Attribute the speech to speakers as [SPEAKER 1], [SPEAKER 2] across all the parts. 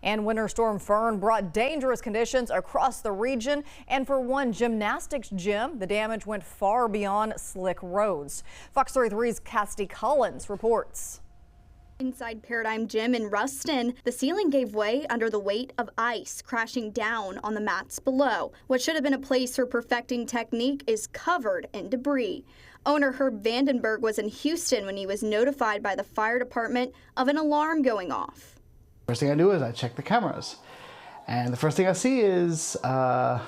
[SPEAKER 1] And Winter Storm Fern brought dangerous conditions across the region. And for one gymnastics gym, the damage went far beyond slick roads. Fox 33's Cassidy Collins reports.
[SPEAKER 2] Inside Paradigm Gym in Ruston, the ceiling gave way under the weight of ice, crashing down on the mats below. What should have been a place for perfecting technique is covered in debris. Owner Herb Vandenberg was in Houston when he was notified by the fire department of an alarm going off.
[SPEAKER 3] First thing I do is I check the cameras, and the first thing I see is the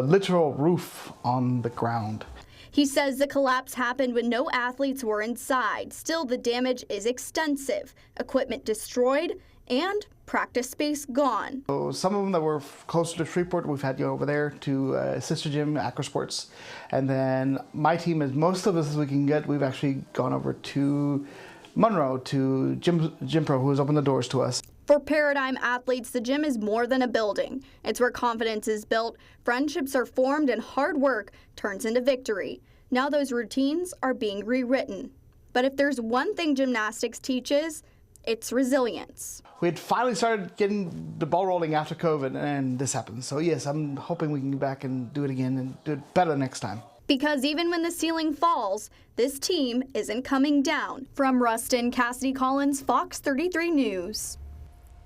[SPEAKER 3] literal roof on the ground.
[SPEAKER 2] He says the collapse happened when no athletes were inside. Still, the damage is extensive. Equipment destroyed and practice space gone.
[SPEAKER 3] So some of them that were closer to Shreveport, we've had you over there to sister gym, Acrosports. And then my team, as most of us as we can get, we've actually gone over to Monroe to Gym Pro, who has opened the doors to us.
[SPEAKER 2] For Paradigm athletes, the gym is more than a building. It's where confidence is built, friendships are formed, and hard work turns into victory. Now those routines are being rewritten. But if there's one thing gymnastics teaches, it's resilience.
[SPEAKER 3] We had finally started getting the ball rolling after COVID, and this happened. So yes, I'm hoping we can get back and do it again and do it better next time.
[SPEAKER 2] Because even when the ceiling falls, this team isn't coming down. From Ruston, Cassidy Collins, Fox 33 News.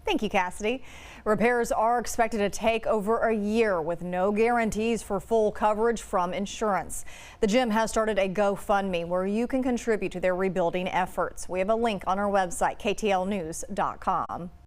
[SPEAKER 1] Thank you, Cassidy. Repairs are expected to take over a year with no guarantees for full coverage from insurance. The gym has started a GoFundMe where you can contribute to their rebuilding efforts. We have a link on our website, ktlnews.com.